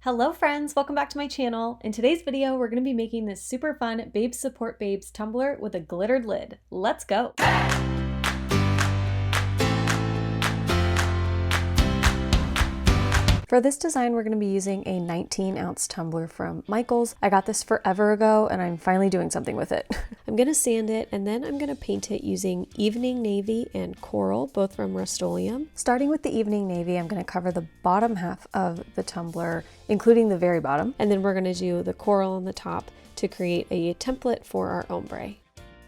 Hello friends, welcome back to my channel. In today's video, we're going to be making this super fun Babes Support Babes tumbler with a glittered lid. Let's go! For this design, we're going to be using a 19-ounce tumbler from Michaels. I got this forever ago and I'm finally doing something with it. I'm going to sand it and then I'm going to paint it using Evening Navy and Coral, both from Rustoleum. Starting with the Evening Navy, I'm going to cover the bottom half of the tumbler, including the very bottom, and then we're going to do the coral on the top to create a template for our ombre.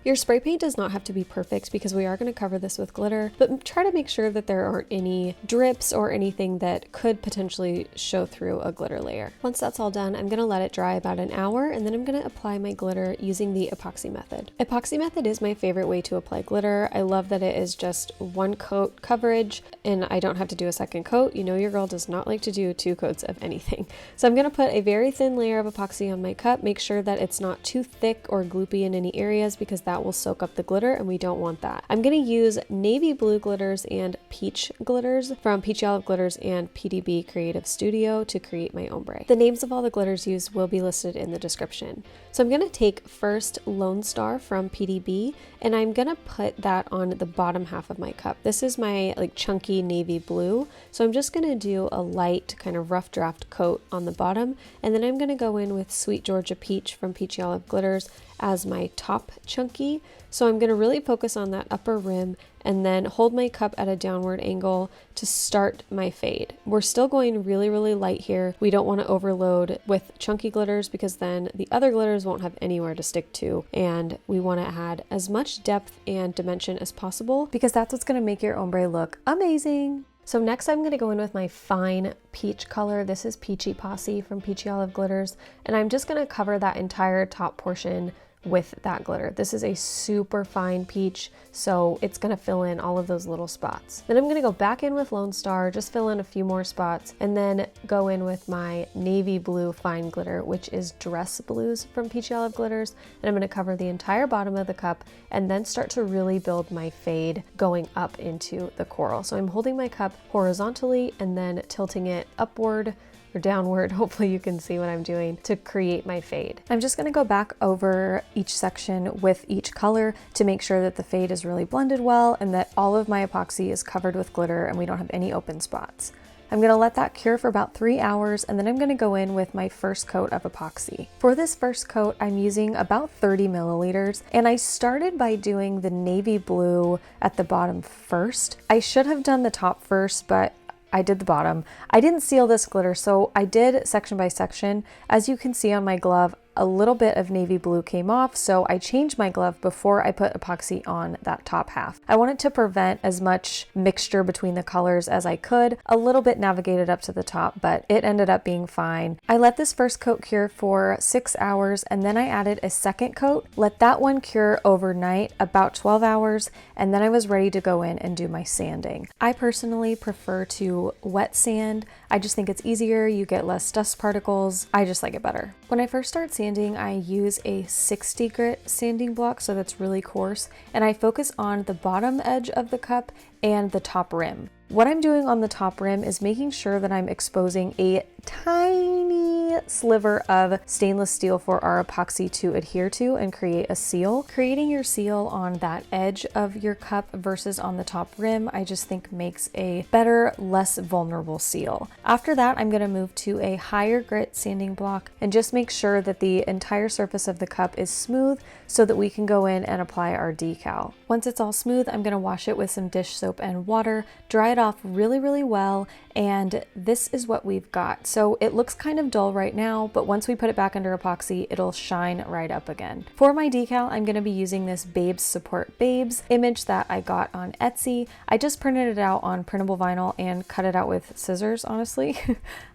Your spray paint does not have to be perfect because we are going to cover this with glitter, but try to make sure that there aren't any drips or anything that could potentially show through a glitter layer. Once that's all done, I'm going to let it dry about an hour and then I'm going to apply my glitter using the epoxy method. Epoxy method is my favorite way to apply glitter. I love that it is just one coat coverage and I don't have to do a second coat. You know your girl does not like to do two coats of anything. So I'm going to put a very thin layer of epoxy on my cup. Make sure that it's not too thick or gloopy in any areas because that will soak up the glitter and we don't want that. I'm going to use navy blue glitters and peach glitters from Peachy Olive Glitters and PDB Creative Studio to create my ombre. The names of all the glitters used will be listed in the description. So I'm going to take first Lone Star from PDB and I'm going to put that on the bottom half of my cup. This is my chunky navy blue. So I'm just going to do a light kind of rough draft coat on the bottom and then I'm going to go in with Sweet Georgia Peach from Peachy Olive Glitters as my top chunky. So I'm going to really focus on that upper rim and then hold my cup at a downward angle to start my fade. We're still going really, really light here. We don't want to overload with chunky glitters because then the other glitters won't have anywhere to stick to. And we want to add as much depth and dimension as possible because that's what's going to make your ombre look amazing. So next I'm going to go in with my fine peach color. This is Peachy Posse from Peachy Olive Glitters. And I'm just going to cover that entire top portion with that glitter. This is a super fine peach, so it's going to fill in all of those little spots. Then I'm going to go back in with Lone Star, just fill in a few more spots, and then go in with my navy blue fine glitter, which is Dress Blues from Peachy Olive Glitters. And I'm going to cover the entire bottom of the cup and then start to really build my fade going up into the coral. So I'm holding my cup horizontally and then tilting it upward or downward, hopefully you can see what I'm doing, to create my fade. I'm just going to go back over each section with each color to make sure that the fade is really blended well and that all of my epoxy is covered with glitter and we don't have any open spots. I'm going to let that cure for about 3 hours and then I'm going to go in with my first coat of epoxy. For this first coat, I'm using about 30 milliliters and I started by doing the navy blue at the bottom first. I should have done the top first, but I did the bottom. I didn't seal this glitter, so I did section by section. As you can see on my glove, a little bit of navy blue came off, so I changed my glove before I put epoxy on that top half. I wanted to prevent as much mixture between the colors as I could. A little bit navigated up to the top, but it ended up being fine. I let this first coat cure for 6 hours, and then I added a second coat, let that one cure overnight, about 12 hours, and then I was ready to go in and do my sanding. I personally prefer to wet sand. I just think it's easier, you get less dust particles. I just like it better. When I first start sanding, I use a 60 grit sanding block, so that's really coarse, and I focus on the bottom edge of the cup and the top rim. What I'm doing on the top rim is making sure that I'm exposing a tiny sliver of stainless steel for our epoxy to adhere to and create a seal. Creating your seal on that edge of your cup versus on the top rim, I just think makes a better, less vulnerable seal. After that, I'm going to move to a higher grit sanding block and just make sure that the entire surface of the cup is smooth so that we can go in and apply our decal. Once it's all smooth, I'm going to wash it with some dish soap and water, dry it off really, really well, and this is what we've got. So it looks kind of dull right now, but once we put it back under epoxy, it'll shine right up again. For my decal, I'm going to be using this Babes Support Babes image that I got on Etsy. I just printed it out on printable vinyl and cut it out with scissors, honestly.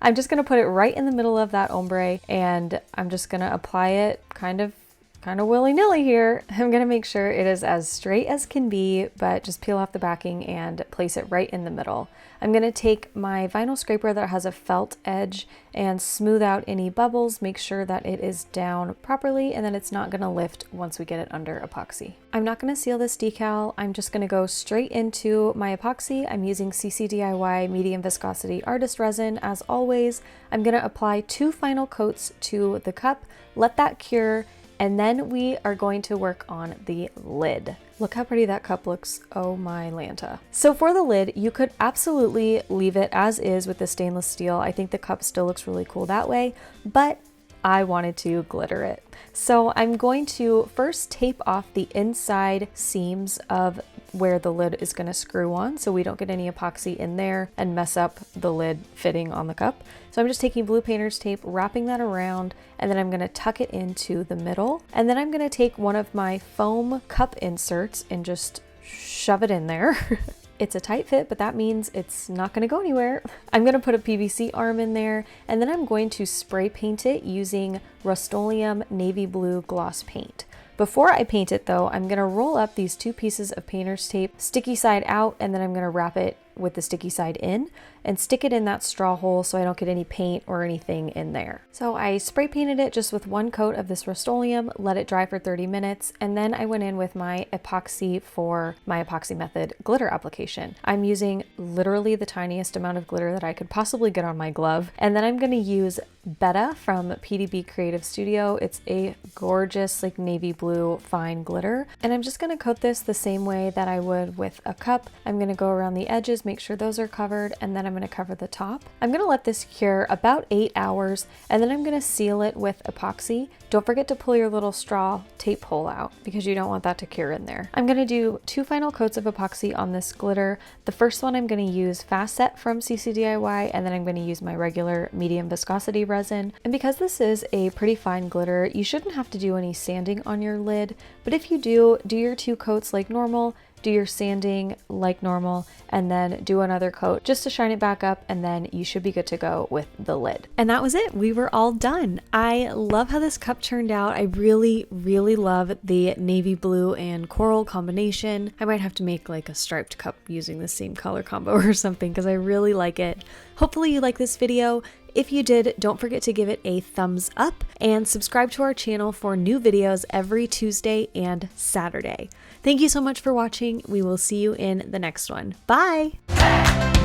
I'm just going to put it right in the middle of that ombre and I'm just going to apply it kind of kind of willy-nilly here. I'm gonna make sure it is as straight as can be, but just peel off the backing and place it right in the middle. I'm gonna take my vinyl scraper that has a felt edge and smooth out any bubbles, make sure that it is down properly and then it's not gonna lift once we get it under epoxy. I'm not gonna seal this decal. I'm just gonna go straight into my epoxy. I'm using CCDIY medium viscosity artist resin. As always, I'm gonna apply 2 final coats to the cup, let that cure, and then we are going to work on the lid. Look how pretty that cup looks, oh my Lanta. So for the lid, you could absolutely leave it as is with the stainless steel. I think the cup still looks really cool that way, but I wanted to glitter it. So I'm going to first tape off the inside seams of where the lid is going to screw on so we don't get any epoxy in there and mess up the lid fitting on the cup. So I'm just taking blue painter's tape, wrapping that around, and then I'm going to tuck it into the middle. And then I'm going to take one of my foam cup inserts and just shove it in there. It's a tight fit, but that means it's not going to go anywhere. I'm going to put a PVC arm in there, and then I'm going to spray paint it using Rustoleum navy blue gloss paint. Before I paint it though, I'm going to roll up these 2 pieces of painter's tape, sticky side out, and then I'm going to wrap it with the sticky side in and stick it in that straw hole so I don't get any paint or anything in there. So I spray painted it just with 1 coat of this Rustoleum, let it dry for 30 minutes, and then I went in with my epoxy for my epoxy method glitter application. I'm using literally the tiniest amount of glitter that I could possibly get on my glove, and then I'm going to use Betta from PDB Creative Studio. It's a gorgeous like navy blue fine glitter, and I'm just going to coat this the same way that I would with a cup. I'm going to go around the edges, make sure those are covered, and then I'm going to cover the top. I'm going to let this cure about 8 hours, and then I'm going to seal it with epoxy. Don't forget to pull your little straw tape hole out because you don't want that to cure in there. I'm going to do 2 final coats of epoxy on this glitter. The first one I'm going to use Fast Set from CCDIY, and then I'm going to use my regular medium viscosity resin. And because this is a pretty fine glitter, you shouldn't have to do any sanding on your lid, but if you do your 2 coats like normal, do your sanding like normal, and then do another coat just to shine it back up, and then you should be good to go with the lid. And that was it. We were all done. I love how this cup turned out. I really, really love the navy blue and coral combination. I might have to make like a striped cup using the same color combo or something because I really like it. Hopefully you like this video. If you did, don't forget to give it a thumbs up and subscribe to our channel for new videos every Tuesday and Saturday. Thank you so much for watching. We will see you in the next one. Bye!